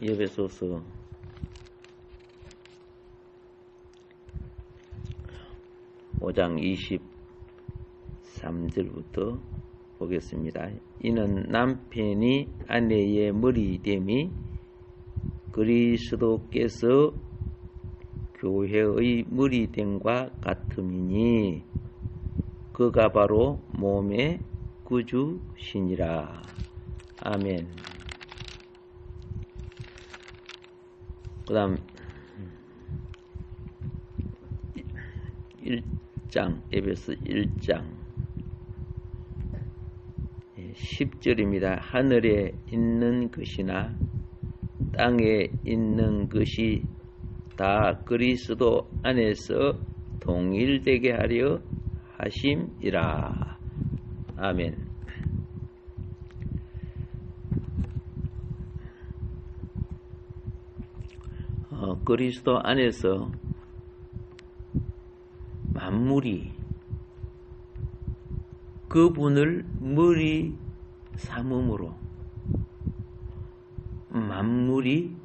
에베소서 5장 23절부터 보겠습니다. 이는 남편이 아내의 머리됨이 그리스도께서 교회의 머리됨과 같음이니 그가 바로 몸의 구주시니라. 아멘. 그 다음 1장 에베소 1장 10절입니다. 하늘에 있는 것이나 땅에 있는 것이 다 그리스도 안에서 동일되게 하려 하심이라. 아멘. 그리스도 안에서 만물이 그분을 머리 삼음으로 만물이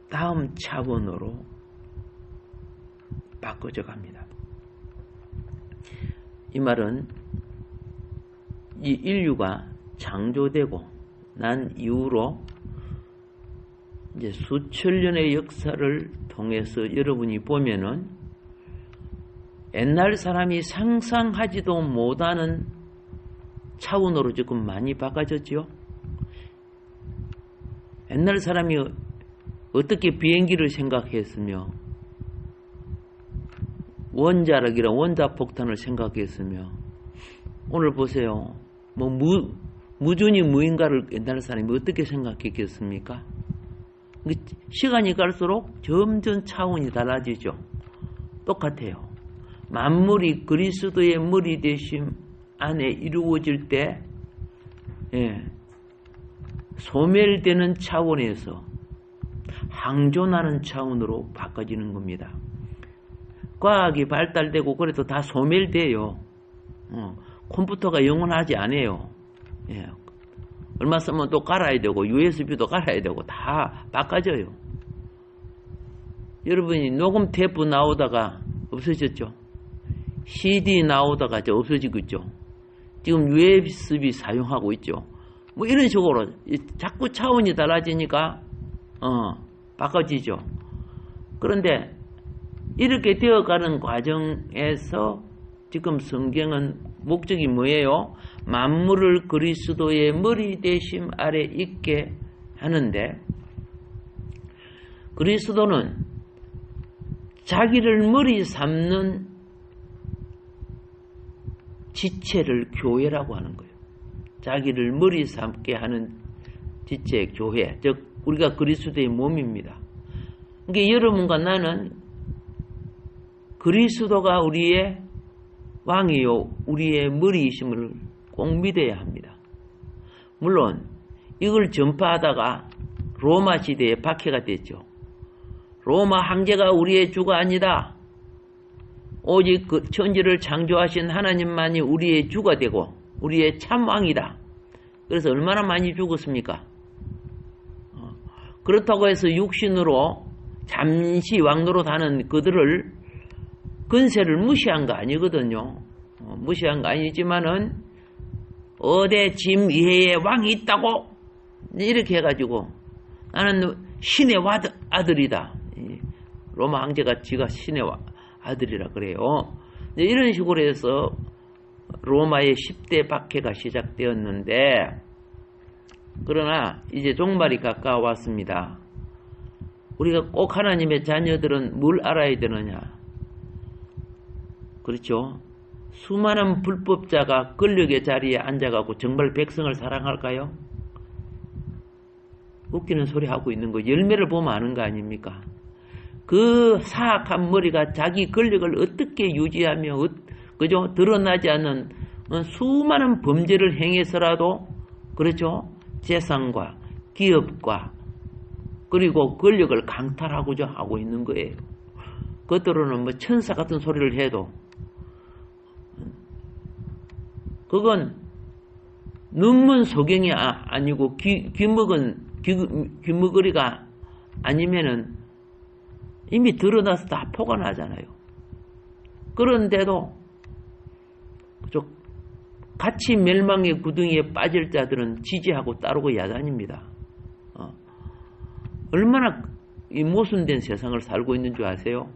다음 차원으로 바꿔져 갑니다. 이 말은 이 인류가 창조되고 난 이후로 이제 수천 년의 역사를 통해서 여러분이 보면은 옛날 사람이 상상하지도 못하는 차원으로 지금 많이 바꿔졌지요. 옛날 사람이 어떻게 비행기를 생각했으며 원자력이랑 원자폭탄을 생각했으며 오늘 보세요. 무준이 무인가를 옛날 사람이 어떻게 생각했겠습니까? 시간이 갈수록 점점 차원이 달라지죠. 똑같아요. 만물이 그리스도의 머리 되심 안에 이루어질 때 소멸되는 차원에서 항존하는 차원으로 바꿔지는 겁니다. 과학이 발달되고 그래도 다 소멸돼요. 컴퓨터가 영원하지 않아요. 얼마 쓰면 또 깔아야 되고 USB도 깔아야 되고 다 바꿔져요. 여러분이 녹음 테이프 나오다가 없어졌죠. CD 나오다가 없어지고 있죠. 지금 USB 사용하고 있죠. 뭐 이런 식으로 자꾸 차원이 달라지니까 바꿔지죠. 그런데 이렇게 되어가는 과정에서 지금 성경은 목적이 뭐예요? 만물을 그리스도의 머리 대심 아래 있게 하는데, 그리스도는 자기를 머리 삼는 지체를 교회라고 하는 거예요. 자기를 머리 삼게 하는 지체, 교회. 즉 우리가 그리스도의 몸입니다. 그러니까 여러분과 나는 그리스도가 우리의 왕이요 우리의 머리이심을 꼭 믿어야 합니다. 물론 이걸 전파하다가 로마 시대에 박해가 됐죠. 로마 황제가 우리의 주가 아니다. 오직 그 천지를 창조하신 하나님만이 우리의 주가 되고 우리의 참왕이다. 그래서 얼마나 많이 죽었습니까? 그렇다고 해서 육신으로 잠시 왕노릇하는 그들을 근세를 무시한 거 아니거든요. 무시한 거 아니지만은 어디 짐 이해에 왕이 있다고 이렇게 해가지고 나는 신의 아들이다. 로마 황제가 지가 신의 아들이라 그래요. 이런 식으로 해서 로마의 10대 박해가 시작되었는데, 그러나 이제 종말이 가까워왔습니다. 우리가 꼭 하나님의 자녀들은 뭘 알아야 되느냐? 그렇죠? 수많은 불법자가 권력의 자리에 앉아가고 정말 백성을 사랑할까요? 웃기는 소리 하고 있는 거 열매를 보면 아는 거 아닙니까? 그 사악한 머리가 자기 권력을 어떻게 유지하며 그죠? 드러나지 않는 수많은 범죄를 행해서라도 그렇죠? 재산과 기업과 그리고 권력을 강탈하고자 하고 있는 거예요. 겉으로는 뭐 천사 같은 소리를 해도 그건 눈먼 소경이 아니고 귀머거리가 아니면은 이미 드러나서 다 포가 나잖아요. 그런데도 같이 멸망의 구덩이에 빠질 자들은 지지하고 따르고 야단입니다. 얼마나 이 모순된 세상을 살고 있는 줄 아세요?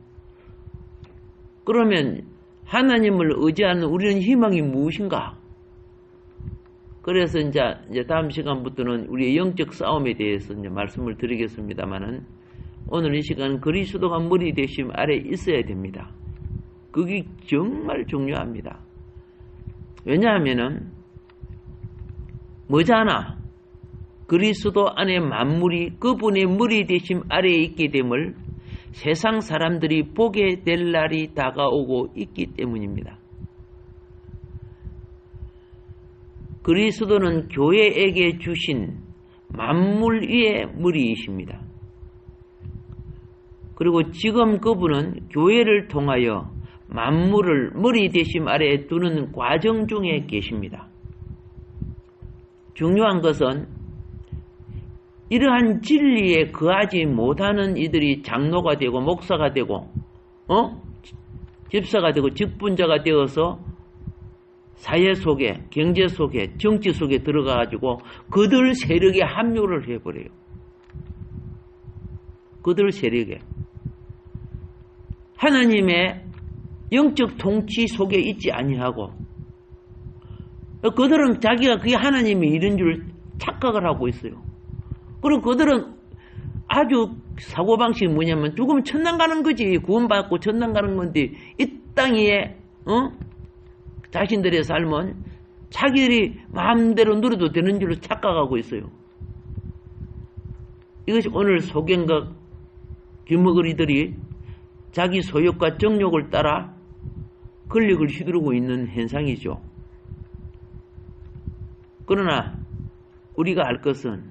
그러면 하나님을 의지하는 우리는 희망이 무엇인가? 그래서 이제 다음 시간부터는 우리의 영적 싸움에 대해서 이제 말씀을 드리겠습니다만은, 오늘 이 시간은 그리스도가 머리 되심 아래 있어야 됩니다. 그게 정말 중요합니다. 왜냐하면은 뭐잖아. 그리스도 안에 만물이 그분의 머리 되심 아래에 있게 됨을 세상 사람들이 보게 될 날이 다가오고 있기 때문입니다. 그리스도는 교회에게 주신 만물 위의 머리이십니다. 그리고 지금 그분은 교회를 통하여 만물을 머리 대심 아래에 두는 과정 중에 계십니다. 중요한 것은 이러한 진리에 거하지 못하는 이들이 장로가 되고 목사가 되고 집사가 되고 직분자가 되어서 사회 속에, 경제 속에, 정치 속에 들어가가지고 그들 세력에 합류를 해버려요. 그들 세력에. 하나님의 영적 통치 속에 있지 아니하고 그들은 자기가 그게 하나님이 이런 줄 착각을 하고 있어요. 그리고 그들은 아주 사고방식이 뭐냐면 죽으면 천당 가는 거지. 구원받고 천당 가는 건데 이 땅 위에 자신들의 삶은 자기들이 마음대로 누려도 되는 줄로 착각하고 있어요. 이것이 오늘 소경과 귀머거리들이 자기 소욕과 정욕을 따라 권력을 휘두르고 있는 현상이죠. 그러나 우리가 알 것은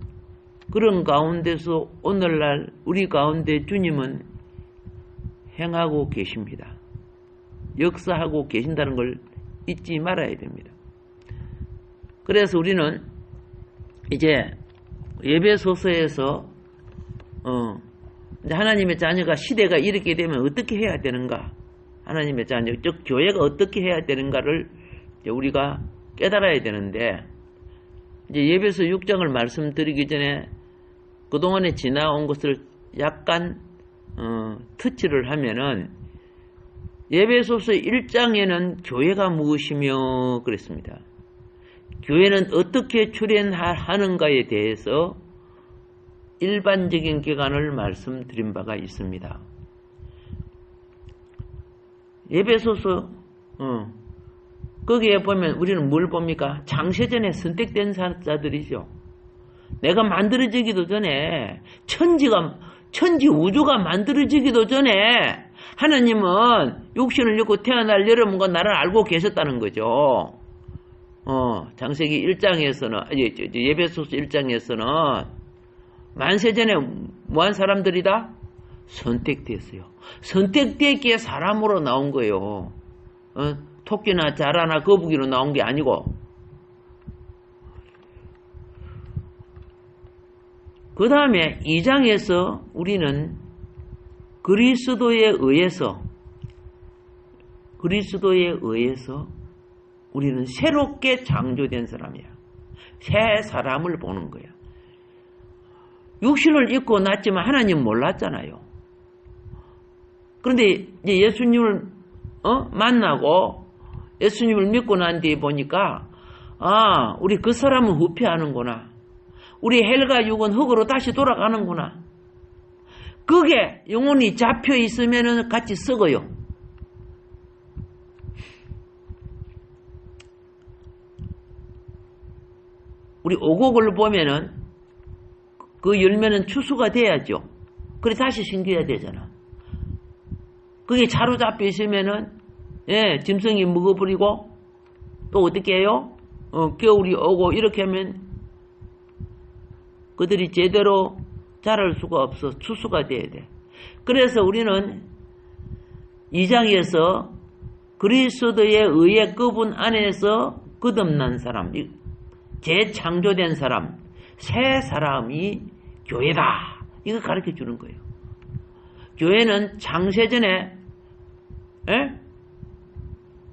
그런 가운데서 오늘날 우리 가운데 주님은 행하고 계십니다. 역사하고 계신다는 걸 잊지 말아야 됩니다. 그래서 우리는 이제 예배소서에서 하나님의 자녀가 시대가 이렇게 되면 어떻게 해야 되는가, 하나님의 자녀, 즉 교회가 어떻게 해야 되는가를 우리가 깨달아야 되는데, 이제 예배서 6장을 말씀드리기 전에 그동안에 지나온 것을 약간 터치를 하면은, 예배소서 1장에는 교회가 무엇이며 그랬습니다. 교회는 어떻게 출현하는가에 대해서 일반적인 기관을 말씀드린 바가 있습니다. 예배소서 거기에 보면 우리는 뭘 봅니까? 창세전에 선택된 자들이죠. 내가 만들어지기도 전에 천지 우주가 만들어지기도 전에 하나님은 육신을 입고 태어날 여러분과 나를 알고 계셨다는 거죠. 창세기 1장에서는 예배소서 1장에서는 만세전에 뭐한 사람들이다? 선택됐어요. 선택됐기에 사람으로 나온 거예요. 토끼나 자라나 거북이로 나온 게 아니고. 그 다음에 2장에서 우리는 그리스도에 의해서 우리는 새롭게 창조된 사람이야. 새 사람을 보는 거야. 육신을 입고 났지만 하나님 몰랐잖아요. 그런데 이제 예수님을 만나고 예수님을 믿고 난 뒤에 보니까 우리 그 사람은 후패하는구나. 우리 헬과 육은 흙으로 다시 돌아가는구나. 그게 영혼이 잡혀 있으면 같이 썩어요. 우리 오곡을 보면은 그 열매는 추수가 돼야죠. 그래 다시 심겨야 되잖아. 그게 자로 잡혀 있으면은 짐승이 먹어버리고 또 어떻게 해요? 겨울이 오고 이렇게 하면 그들이 제대로 자랄 수가 없어. 추수가 돼야 돼. 그래서 우리는 2장에서 그리스도에 의해 그분 안에서 거듭난 사람, 재창조된 사람, 새 사람이 교회다. 이거 가르쳐 주는 거예요. 교회는 창세전에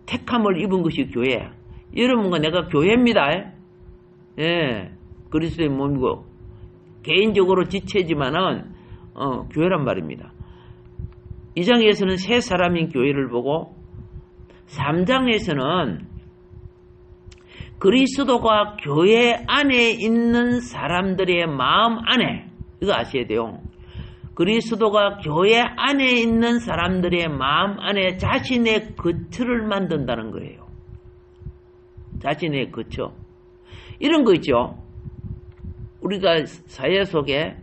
택함을 입은 것이 교회야. 여러분과 내가 교회입니다. 그리스도의 몸이고 개인적으로 지체지만은 교회란 말입니다. 2장에서는 새 사람인 교회를 보고 3장에서는 그리스도가 교회 안에 있는 사람들의 마음 안에, 이거 아셔야 돼요. 그리스도가 교회 안에 있는 사람들의 마음 안에 자신의 거처를 만든다는 거예요. 자신의 거처. 이런 거 있죠. 우리가 사회 속에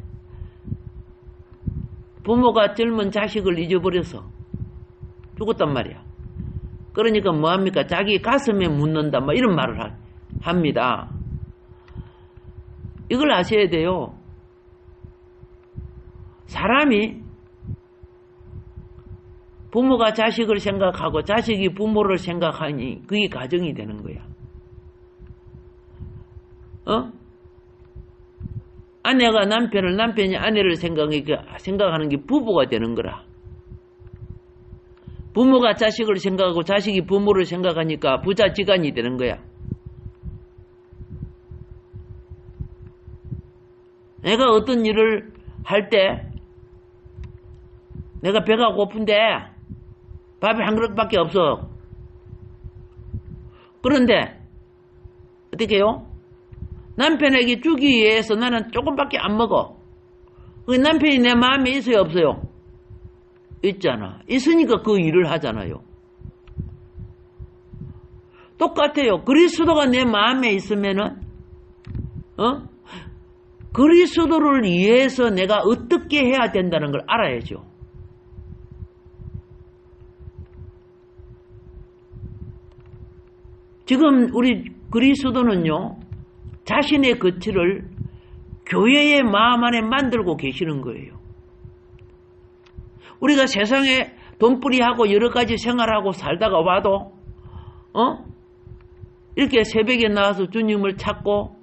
부모가 젊은 자식을 잊어버려서 죽었단 말이야. 그러니까 뭐합니까? 자기 가슴에 묻는다. 뭐 이런 말을 합니다. 이걸 아셔야 돼요. 사람이 부모가 자식을 생각하고 자식이 부모를 생각하니 그게 가정이 되는 거야. 아내가 남편을, 남편이 아내를 생각하는 게 부부가 되는 거라. 부모가 자식을 생각하고 자식이 부모를 생각하니까 부자지간이 되는 거야. 내가 어떤 일을 할 때 내가 배가 고픈데 밥이 한 그릇밖에 없어. 그런데 어떻게 해요? 남편에게 주기 위해서 나는 조금밖에 안 먹어. 그 남편이 내 마음에 있어요, 없어요? 있잖아. 있으니까 그 일을 하잖아요. 똑같아요. 그리스도가 내 마음에 있으면은 그리스도를 위해서 내가 어떻게 해야 된다는 걸 알아야죠. 지금 우리 그리스도는요, 자신의 거처를 교회의 마음 안에 만들고 계시는 거예요. 우리가 세상에 돈벌이하고 여러 가지 생활하고 살다가 와도 이렇게 새벽에 나와서 주님을 찾고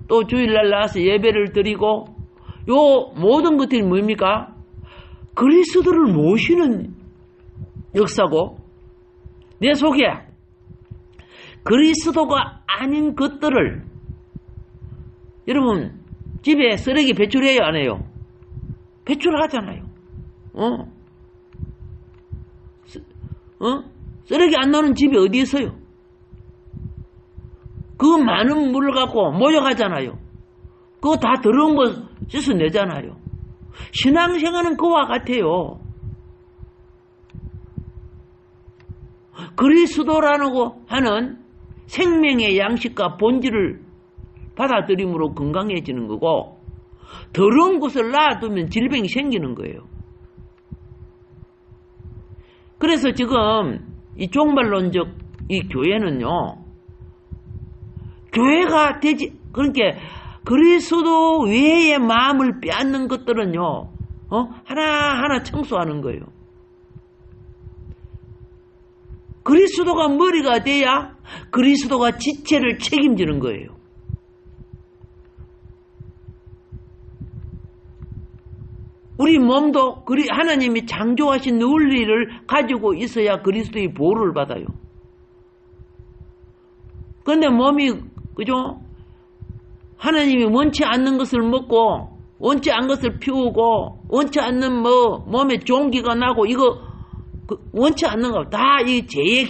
또 주일날 나와서 예배를 드리고 요 모든 것들이 뭡니까? 그리스도를 모시는 역사고 내 속에 그리스도가 아닌 것들을 여러분 집에 쓰레기 배출해요 안 해요? 배출하잖아요. 쓰레기 안 나오는 집이 어디 있어요? 그 많은 물을 갖고 모여가잖아요. 그거 다 더러운 거 씻어내잖아요. 신앙생활은 그와 같아요. 그리스도라고 하는 생명의 양식과 본질을 받아들임으로 건강해지는 거고, 더러운 것을 놔두면 질병이 생기는 거예요. 그래서 지금 이 종말론적 이 교회는요, 교회가 되지, 그러니까 그리스도 외의 마음을 빼앗는 것들은요, 하나하나 청소하는 거예요. 그리스도가 머리가 돼야 그리스도가 지체를 책임지는 거예요. 우리 몸도 하나님이 창조하신 논리를 가지고 있어야 그리스도의 보호를 받아요. 그런데 몸이, 그죠? 하나님이 원치 않는 것을 먹고, 원치 않는 것을 피우고, 원치 않는 몸에 종기가 나고, 이거, 원치 않는 거, 다 이 죄의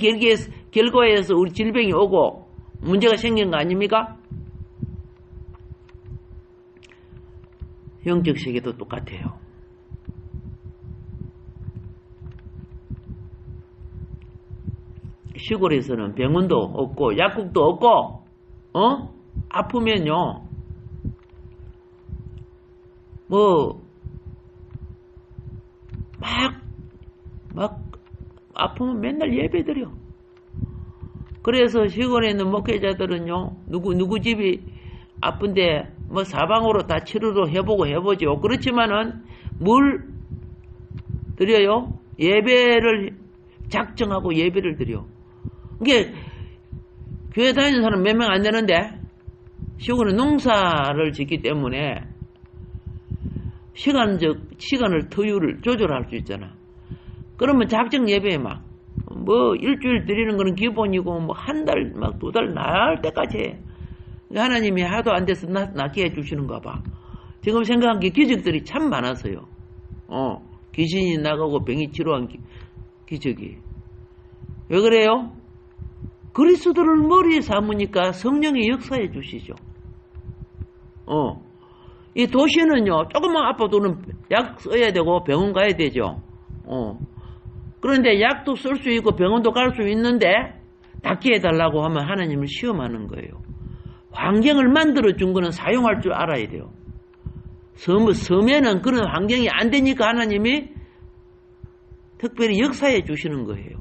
결과에서 우리 질병이 오고, 문제가 생긴 거 아닙니까? 영적 세계도 똑같아요. 시골에서는 병원도 없고 약국도 없고 아프면요 막 아프면 맨날 예배드려. 그래서 시골에 있는 목회자들은요 누구 집이 아픈데 사방으로 다 치료도 해보죠. 그렇지만은 뭘 드려요? 예배를 작정하고 예배를 드려. 이게 교회 다니는 사람 몇 명 안 되는데 시골은 농사를 짓기 때문에 시간을 토요를 조절할 수 있잖아. 그러면 작정 예배에 일주일 드리는 거는 기본이고 한 달 두 달 나을 때까지 해. 하나님이 하도 안 돼서 낫게 해주시는가 봐. 지금 생각한 게 기적들이 참 많았어요. 귀신이 나가고 병이 치료한 기적이. 왜 그래요? 그리스도를 머리에 삼으니까 성령이 역사해 주시죠. 이 도시는요, 조금만 아파도는 약 써야 되고 병원 가야 되죠. 그런데 약도 쓸 수 있고 병원도 갈 수 있는데 낫게 해달라고 하면 하나님을 시험하는 거예요. 환경을 만들어 준 거는 사용할 줄 알아야 돼요. 섬에는 그런 환경이 안 되니까 하나님이 특별히 역사해 주시는 거예요.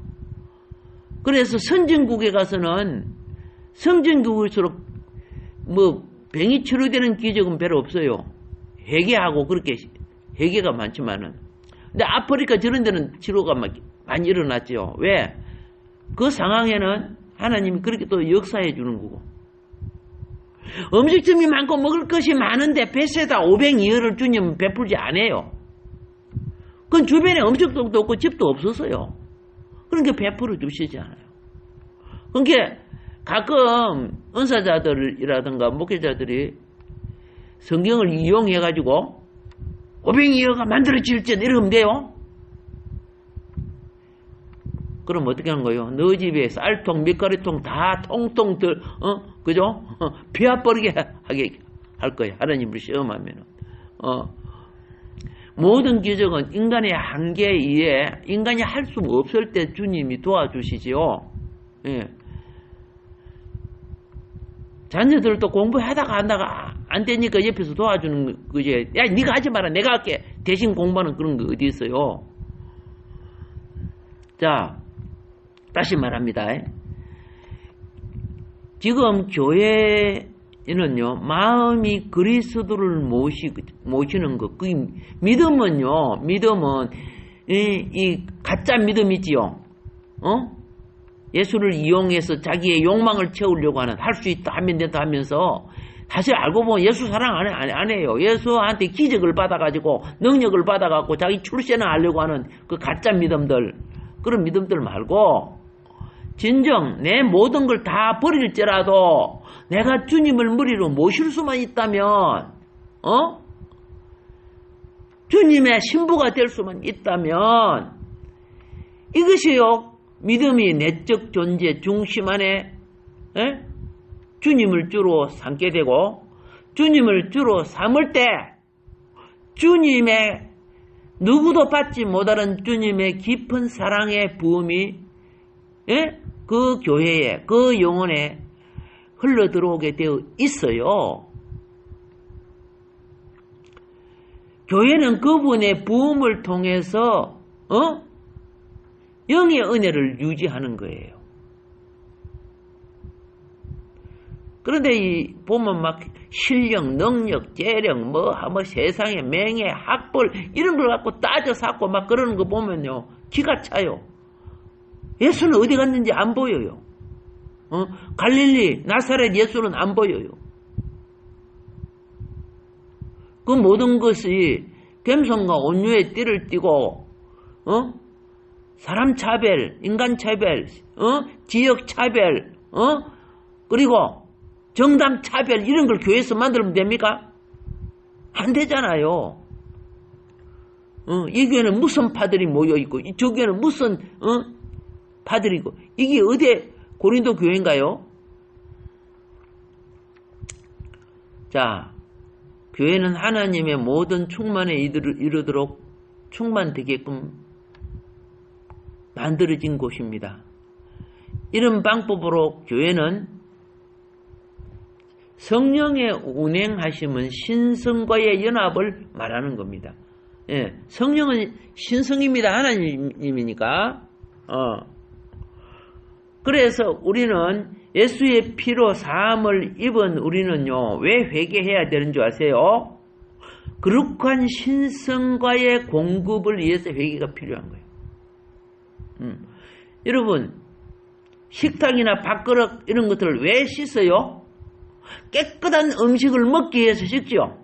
그래서 선진국에 가서는 선진국일수록 병이 치료되는 기적은 별로 없어요. 회개하고 그렇게 회개가 많지만은. 근데 아프리카 저런 데는 치료가 많이 일어났죠. 왜? 그 상황에는 하나님이 그렇게 또 역사해 주는 거고. 음식점이 많고 먹을 것이 많은데 뱃에다 500이어를 주님 베풀지 않아요. 그건 주변에 음식점도 없고 집도 없었어요. 그러니까 베풀어 주시지 않아요. 그러니까 가끔 은사자들이라든가 목회자들이 성경을 이용해가지고 500이어가 만들어질지 이러면 돼요. 그럼 어떻게 하는 거예요? 너 집에 쌀통, 밀가루통 다 통통 그죠? 피아버리게 하게 할 거예요. 하나님을 시험하면은. 모든 기적은 인간의 한계에 의해 인간이 할 수 없을 때 주님이 도와주시지요. 예. 자녀들도 공부하다가 한다가 안 되니까 옆에서 도와주는 거지. 야, 네가 하지 마라. 내가 할게. 대신 공부하는 그런 거 어디 있어요? 자, 다시 말합니다. 지금 교회는요, 마음이 그리스도를 모시는 것. 그 믿음은요, 이 가짜 믿음 있지요. 예수를 이용해서 자기의 욕망을 채우려고 하는, 할 수 있다 하면 된다 하면서, 사실 알고 보면 예수 사랑 안 해요. 예수한테 기적을 받아가지고, 능력을 받아가지고, 자기 출세나 하려고 하는 그 가짜 믿음들, 그런 믿음들 말고, 진정 내 모든 걸 다 버릴지라도 내가 주님을 머리로 모실 수만 있다면, 주님의 신부가 될 수만 있다면, 이것이요, 믿음이 내적 존재 중심 안에 주님을 주로 삼게 되고, 주님을 주로 삼을 때 주님의 누구도 받지 못하는 주님의 깊은 사랑의 부음이 그 교회에, 그 영혼에 흘러 들어오게 되어 있어요. 교회는 그분의 부음을 통해서 영의 은혜를 유지하는 거예요. 그런데 보면 막 실력, 능력, 재력, 뭐 세상의 명예, 학벌 이런 걸 갖고 따져 쌓고 막 그러는 거 보면요, 기가 차요. 예수는 어디 갔는지 안 보여요. 갈릴리, 나사렛 예수는 안 보여요. 그 모든 것이 겸손과 온유의 띠를 띠고, 사람 차별, 인간 차별, 지역 차별, 그리고 정당 차별 이런 걸 교회에서 만들면 됩니까? 안 되잖아요. 이 교회는 무슨 파들이 모여 있고, 저 교회는 무슨 파들이고, 이게 어디 고린도 교회인가요? 자, 교회는 하나님의 모든 충만에 이르도록 충만되게끔 만들어진 곳입니다. 이런 방법으로 교회는 성령의 운행하심은 신성과의 연합을 말하는 겁니다. 예, 성령은 신성입니다. 하나님이니까. 그래서 우리는 예수의 피로 사함을 입은 우리는요, 왜 회개해야 되는 줄 아세요? 거룩한 신성과의 공급을 위해서 회개가 필요한 거예요. 여러분, 식탁이나 밥그릇 이런 것들을 왜 씻어요? 깨끗한 음식을 먹기 위해서 씻죠.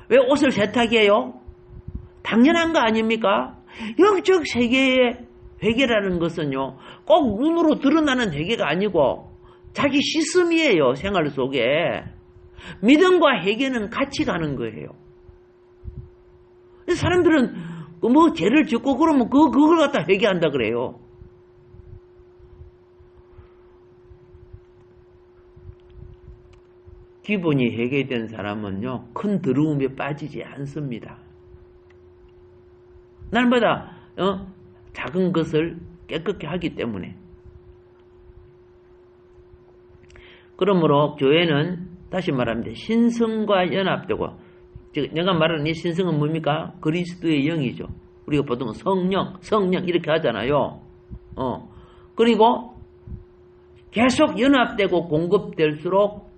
왜 옷을 세탁해요? 당연한 거 아닙니까? 영적 세계의 회개라는 것은요, 꼭 눈으로 드러나는 회개가 아니고 자기 씻음이에요. 생활 속에. 믿음과 회개는 같이 가는 거예요. 사람들은 뭐 죄를 짓고 그러면 그걸 갖다 회개한다 그래요. 기본이 회개된 사람은요, 큰 더러움에 빠지지 않습니다. 날마다 작은 것을 깨끗게 하기 때문에. 그러므로 교회는 다시 말합니다. 신성과 연합되고, 즉 내가 말하는 이 신성은 뭡니까? 그리스도의 영이죠. 우리가 보통 성령 이렇게 하잖아요. 그리고 계속 연합되고 공급될수록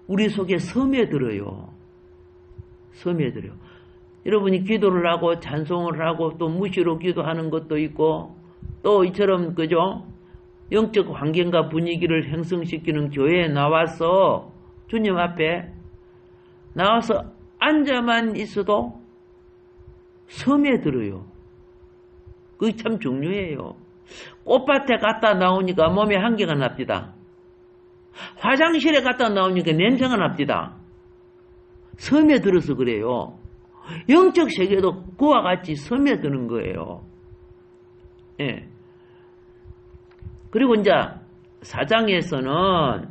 우리 속에 스며들어요. 스며들어요. 여러분이 기도를 하고 찬송을 하고 또 무시로 기도하는 것도 있고, 또 이처럼 그죠? 영적 환경과 분위기를 형성시키는 교회에 나와서 주님 앞에 나와서 앉아만 있어도 스며들어요. 그게 참 중요해요. 꽃밭에 갔다 나오니까 몸에 한기가 납니다. 화장실에 갔다 나오니까 냄새가 납니다. 스며들어서 그래요. 영적 세계도 그와 같이 스며드는 거예요. 예. 그리고 이제 4장에서는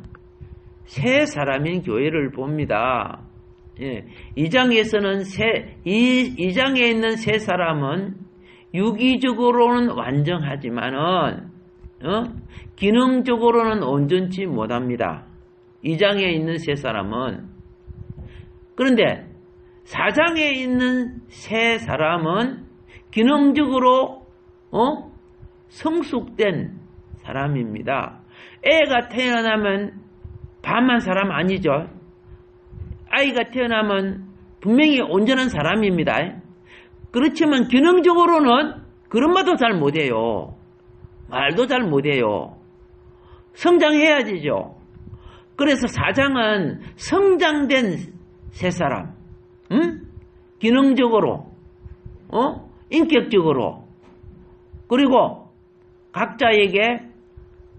세 사람인 교회를 봅니다. 예. 2장에서는 2장에 있는 세 사람은 유기적으로는 완전하지만은 기능적으로는 온전치 못합니다. 2장에 있는 세 사람은. 그런데 4장에 있는 세 사람은 기능적으로 성숙된 사람입니다. 애가 태어나면 반만 사람 아니죠. 아이가 태어나면 분명히 온전한 사람입니다. 그렇지만 기능적으로는 그런 말도 잘 못해요. 말도 잘 못해요. 성장해야지죠. 그래서 4장은 성장된 세 사람, 기능적으로, 인격적으로, 그리고 각자에게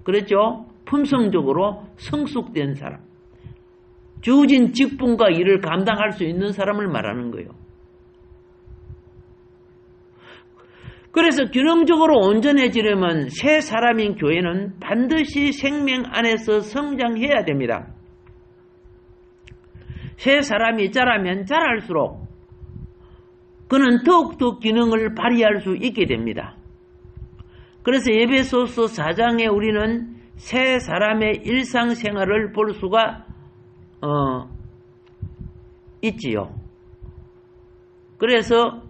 그렇죠? 품성적으로 성숙된 사람, 주어진 직분과 일을 감당할 수 있는 사람을 말하는 거예요. 그래서 균형적으로 온전해지려면 새 사람인 교회는 반드시 생명 안에서 성장해야 됩니다. 새 사람이 자라면 자랄수록 그는 더욱더 기능을 발휘할 수 있게 됩니다. 그래서 에베소서 4장에 우리는 새 사람의 일상생활을 볼 수가 있지요. 그래서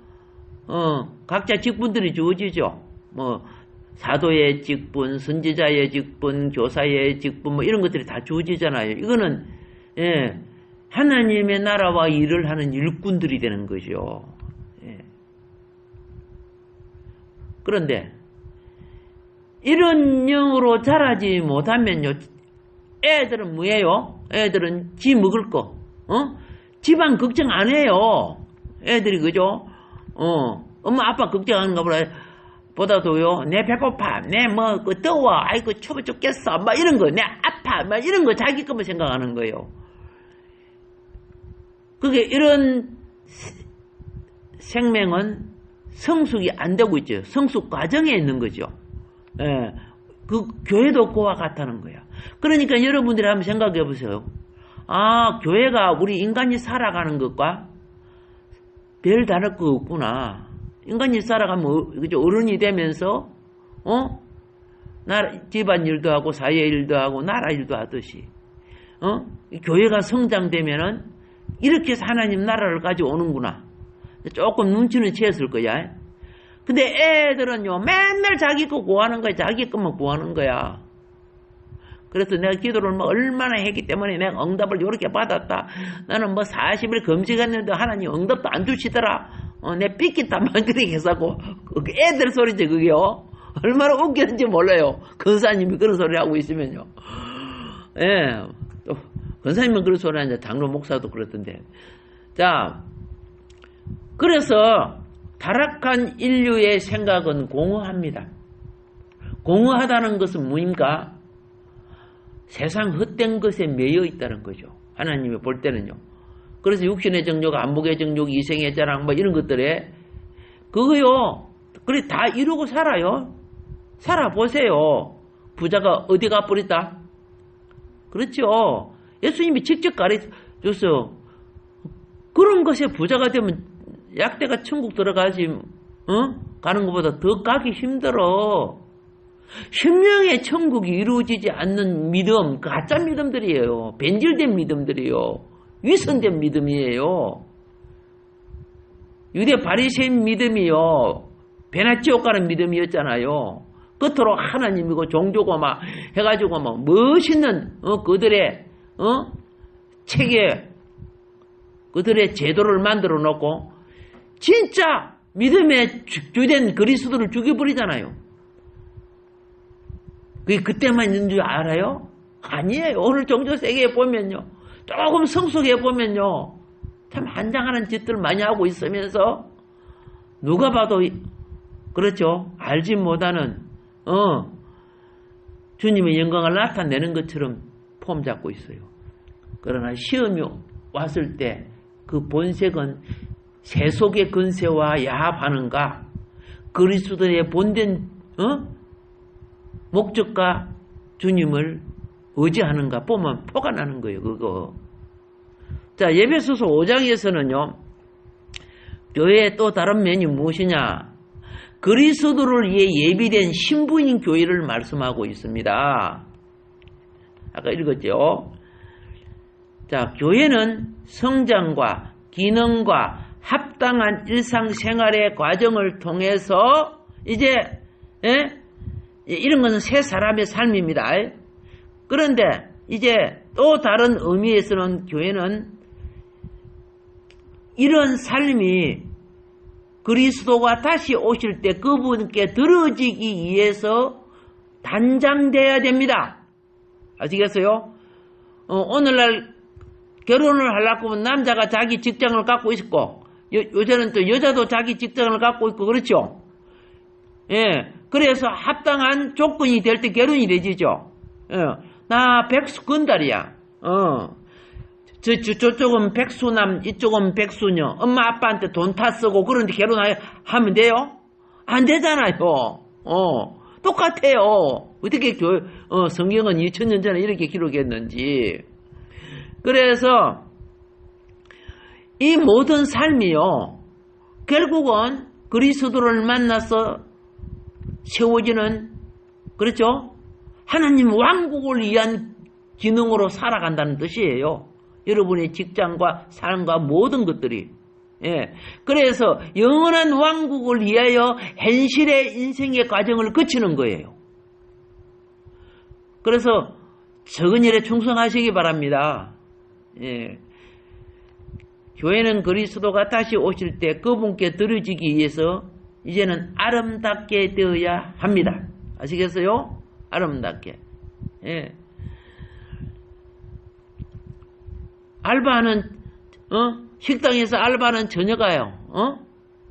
각자 직분들이 주어지죠. 뭐 사도의 직분, 선지자의 직분, 교사의 직분 뭐 이런 것들이 다 주어지잖아요. 이거는 하나님의 나라와 일을 하는 일꾼들이 되는 거죠. 그런데 이런 영으로 자라지 못하면요, 애들은 뭐예요? 애들은 지 먹을 거, 집안 걱정 안 해요. 애들이 그죠? 엄마 아빠 걱정하는가 보다도요, 내 배고파, 내 뭐 더워, 아이고 추워 죽겠어, 막 이런 거, 내 아파, 막 이런 거 자기 것만 생각하는 거예요. 그게 이런 생명은 성숙이 안 되고 있죠. 성숙 과정에 있는 거죠. 그 교회도 그와 같다는 거야. 그러니까 여러분들이 한번 생각해 보세요. 아, 교회가 우리 인간이 살아가는 것과 별 다를 거 없구나. 인간이 살아가면 그죠? 어른이 되면서 집안 일도 하고 사회 일도 하고 나라 일도 하듯이 교회가 성장되면은 이렇게 해서 하나님 나라를 가지고 오는구나. 조금 눈치는 채었을 거야. 근데 애들은요, 맨날 자기 거 구하는 거야. 자기 것만 구하는 거야. 그래서 내가 기도를 뭐 얼마나 했기 때문에 내가 응답을 이렇게 받았다. 나는 뭐 40일 금식했는데 하나님 응답도 안 주시더라. 내 삐끼땀만 그렇게 해서고. 애들 소리지, 그게요. 얼마나 웃기는지 몰라요. 근사님이 그런 소리 하고 있으면요. 예. 또, 근사님은 그런 소리 하는데 장로 목사도 그렇던데. 자, 그래서 타락한 인류의 생각은 공허합니다. 공허하다는 것은 뭐입니까? 세상 헛된 것에 매여 있다는 거죠. 하나님이 볼 때는요. 그래서 육신의 정욕, 안목의 정욕, 이생의 자랑 뭐 이런 것들에 그거요. 그래 다 이루고 살아요. 살아보세요. 부자가 어디 가버렸다? 그렇죠. 예수님이 직접 가르쳐줬어요. 그런 것에 부자가 되면 약대가 천국 들어가지 가는 것보다 더 가기 힘들어. 심령의 천국이 이루어지지 않는 믿음, 가짜 믿음들이에요. 변질된 믿음들이에요. 위선된 믿음이에요. 유대 바리새인 믿음이요. 베나치옥 가는 믿음이었잖아요. 겉으로 하나님이고 종교고 막 해가지고 막 멋있는 그들의 체계, 그들의 제도를 만들어 놓고 진짜 믿음의 주된 그리스도를 죽여버리잖아요. 그게 그때만 있는 줄 알아요? 아니에요. 오늘 종교 세계에 보면요. 조금 성숙해 보면요. 참 한장하는 짓들 많이 하고 있으면서 누가 봐도 그렇죠. 알지 못하는 주님의 영광을 나타내는 것처럼 폼 잡고 있어요. 그러나 시험이 왔을 때 그 본색은 세속의 근세와 야합하는가 그리스도의 본된 목적과 주님을 의지하는가 보면 표가 나는 거예요. 그거. 자, 에베소서 5장에서는요. 교회의 또 다른 면이 무엇이냐? 그리스도를 위해 예비된 신부인 교회를 말씀하고 있습니다. 아까 읽었죠? 자, 교회는 성장과 기능과 합당한 일상생활의 과정을 통해서 이제 이런 것은 새 사람의 삶입니다. 그런데 이제 또 다른 의미에서는 교회는 이런 삶이 그리스도가 다시 오실 때 그분께 들어지기 위해서 단장돼야 됩니다. 아시겠어요? 오늘날 결혼을 하려고 하면 남자가 자기 직장을 갖고 있고 요새는 또 여자도 자기 직장을 갖고 있고 그렇죠? 예. 그래서 합당한 조건이 될 때 결혼이 되지죠. 예. 나 백수 건달이야. 저쪽은 백수남, 이쪽은 백수녀. 엄마 아빠한테 돈 다 쓰고 그런데 결혼하면 돼요? 안 되잖아요. 똑같아요. 어떻게 성경은 2000년 전에 이렇게 기록했는지. 그래서 이 모든 삶이요, 결국은 그리스도를 만나서 세워지는, 그렇죠? 하나님 왕국을 위한 기능으로 살아간다는 뜻이에요. 여러분의 직장과 삶과 모든 것들이. 예. 그래서 영원한 왕국을 위하여 현실의 인생의 과정을 거치는 거예요. 그래서 적은 일에 충성하시기 바랍니다. 예. 교회는 그리스도가 다시 오실 때 그분께 드려지기 위해서 이제는 아름답게 되어야 합니다. 아시겠어요? 아름답게. 예. 알바하는, 식당에서 알바하는 처녀가요,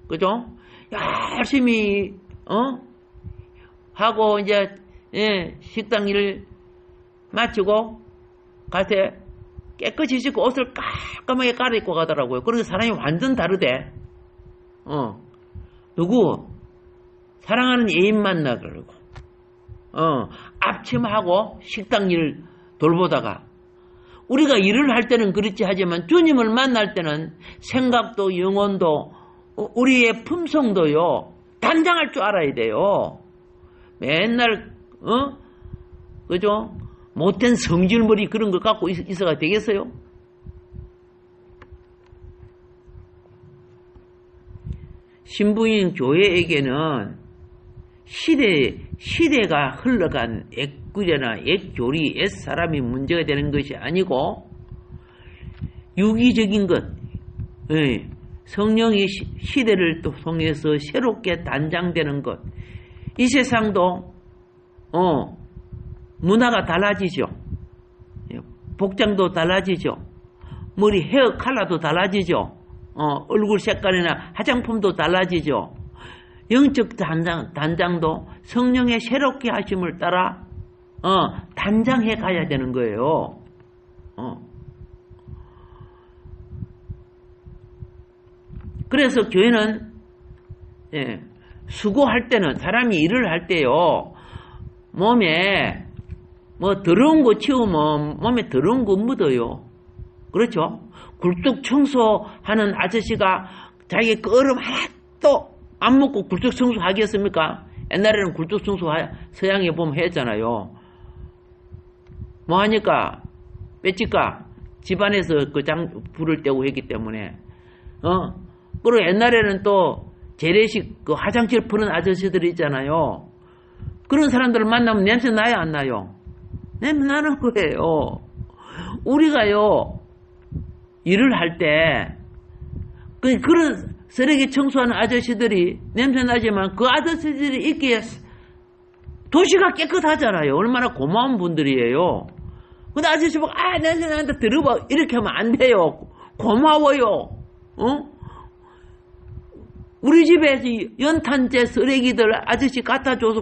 그죠? 열심히, 하고, 이제, 예, 식당 일을 마치고, 갈 때 깨끗이 씻고 옷을 깔끔하게 갈아입고 가더라고요. 그래서 사람이 완전 다르대. 누구? 사랑하는 애인 만나, 그러고. 앞침하고 식당 일 돌보다가, 우리가 일을 할 때는 그렇지 하지만 주님을 만날 때는 생각도 영혼도 우리의 품성도요, 단장할 줄 알아야 돼요. 맨날 그죠? 못된 성질머리 그런 거 갖고 있어가 되겠어요? 신부인 교회에게는 시대가 흘러간 액구려나 액교리, 옛사람이 문제가 되는 것이 아니고 유기적인 것, 예, 성령이 시대를 또 통해서 새롭게 단장되는 것. 이 세상도 문화가 달라지죠. 복장도 달라지죠. 머리 헤어 컬러도 달라지죠. 얼굴 색깔이나 화장품도 달라지죠. 영적 단장도 성령의 새롭게 하심을 따라 단장해 가야 되는 거예요. 그래서 교회는 수고할 때는, 사람이 일을 할 때요, 몸에 뭐 더러운 거 치우면 몸에 더러운 거 묻어요. 그렇죠? 굴뚝 청소하는 아저씨가 자기 거 얼음 하나도 안 먹고 굴뚝 청소 하겠습니까? 옛날에는 굴뚝 청소 서양에 보면 했잖아요. 뭐 하니까? 빼칠까? 집안에서 그 불을 떼고 했기 때문에. 그리고 옛날에는 또 재래식 그 화장실 푸는 아저씨들 있잖아요. 그런 사람들을 만나면 냄새 나요, 안 나요? 냄새 나는 거예요. 우리가요, 일을 할 때, 그런 쓰레기 청소하는 아저씨들이 냄새 나지만 그 아저씨들이 있기에 도시가 깨끗하잖아요. 얼마나 고마운 분들이에요. 근데 아저씨 보고, 냄새 나는데 들어봐. 이렇게 하면 안 돼요. 고마워요. 우리 집에 연탄재 쓰레기들 아저씨 갖다 줘서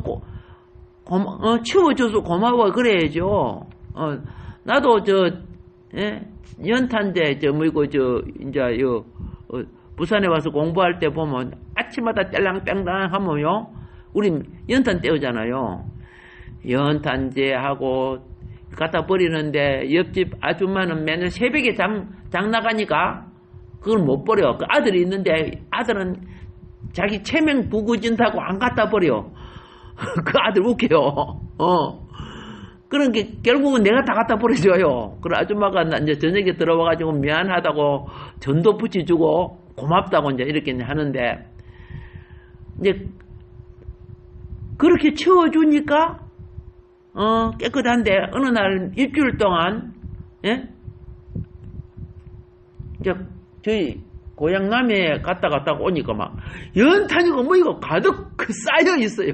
치워줘서 고마워. 그래야죠. 나도 연탄재, 부산에 와서 공부할 때 보면 아침마다 땡랑땡랑 하면요, 우리 연탄 떼우잖아요. 연탄재하고 갖다 버리는데 옆집 아줌마는 맨날 새벽에 장 나가니까 그걸 못 버려. 그 아들이 있는데 아들은 자기 체면 부구진다고 안 갖다 버려. 그 아들 웃겨요. 그런 게 결국은 내가 다 갖다 버려줘요. 그 아줌마가 이제 저녁에 들어와가지고 미안하다고 전도 붙여주고 고맙다고 이제 이렇게 하는데, 이제 그렇게 치워주니까 깨끗한데 어느 날 일주일 동안, 예? 이제 저희 고향 남해에 갔다 오니까 막 연탄이고 뭐 이거 가득 쌓여 있어요.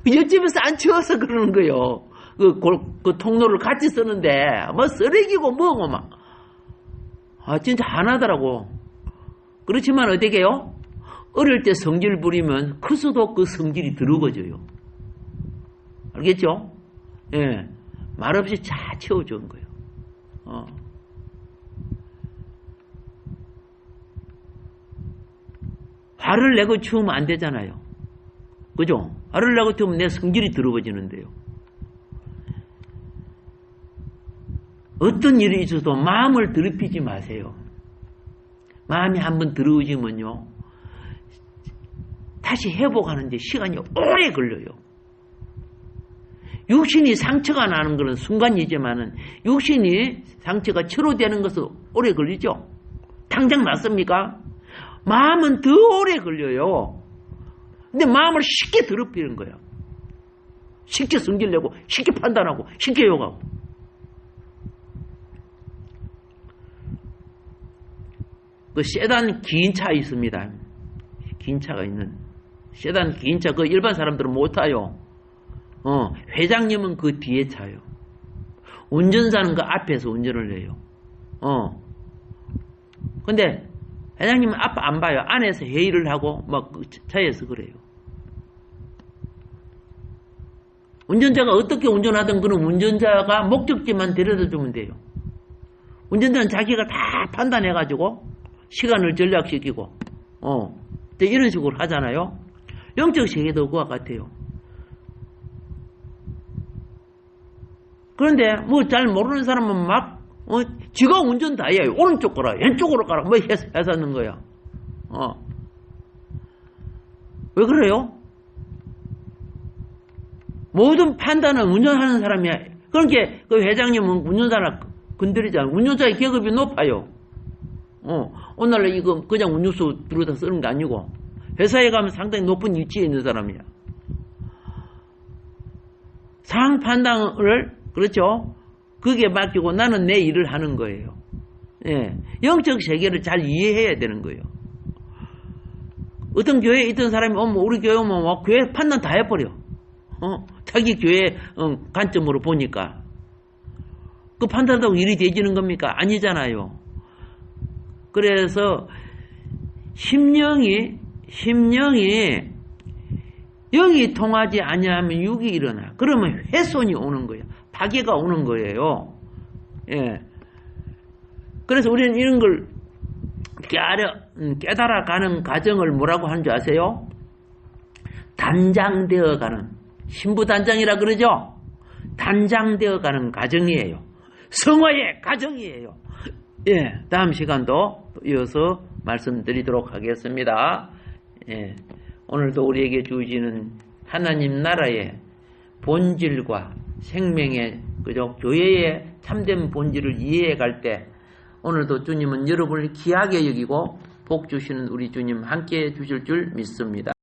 옆집에서 안 치워서 그러는 거예요. 그 통로를 같이 쓰는데 뭐 쓰레기고 뭐고 막. 진짜 하나더라고. 그렇지만 어떻게 해요? 어릴 때 성질 부리면 커서도 그 성질이 더러워져요. 알겠죠? 예. 말없이 잘 채워준 거예요. 화를 내고 치우면 안 되잖아요. 그죠? 화를 내고 치우면 내 성질이 더러워지는데요. 어떤 일이 있어도 마음을 더럽히지 마세요. 마음이 한번 더러워지면요, 다시 회복하는데 시간이 오래 걸려요. 육신이 상처가 나는 것은 순간이지만은 육신이 상처가 치료되는 것은 오래 걸리죠. 당장 낫습니까? 마음은 더 오래 걸려요. 근데 마음을 쉽게 더럽히는 거예요. 쉽게 성질내고 쉽게 판단하고 쉽게 욕하고. 그 세단 긴 차 있습니다. 긴 차가 있는 세단 긴 차, 그 일반 사람들은 못 타요. 회장님은 그 뒤에 차요. 운전사는 그 앞에서 운전을 해요. 근데 회장님은 앞 안 봐요. 안에서 회의를 하고 막 그 차에서 그래요. 운전자가 어떻게 운전하든 그런 운전자가 목적지만 데려다 주면 돼요. 운전자는 자기가 다 판단해가지고 시간을 전략시키고 이런 식으로 하잖아요. 영적 세계도 그와 같아요. 그런데 뭐 잘 모르는 사람은 막 지가 운전 다 해요. 오른쪽 가라, 왼쪽으로 가라, 뭐 해서는 거야. 왜 그래요? 모든 판단은 운전하는 사람이야. 그러니까 그 회장님은 운전사를 건드리잖아요. 운전자의 계급이 높아요. 오늘날 이거 그냥 운전수 들어다 쓰는 게 아니고 회사에 가면 상당히 높은 위치에 있는 사람이야. 상황 판단을, 그렇죠? 그게 맡기고 나는 내 일을 하는 거예요. 예. 영적 세계를 잘 이해해야 되는 거예요. 어떤 교회에 있던 사람이 오면, 우리 교회 오면 교회 판단 다 해버려. 자기 교회 관점으로 보니까. 그 판단하고 일이 되지는 겁니까? 아니잖아요. 그래서 심령이 영이 통하지 아니하면 육이 일어나. 그러면 훼손이 오는 거예요. 파괴가 오는 거예요. 예. 그래서 우리는 이런 걸 깨달아가는 과정을 뭐라고 하는 줄 아세요? 단장되어가는, 신부단장이라 그러죠? 단장되어가는 과정이에요. 성화의 과정이에요. 예, 다음 시간도 이어서 말씀드리도록 하겠습니다. 예, 오늘도 우리에게 주시는 하나님 나라의 본질과 생명의, 그죠? 교회의 참된 본질을 이해해 갈 때, 오늘도 주님은 여러분을 귀하게 여기고 복 주시는 우리 주님 함께 해 주실 줄 믿습니다.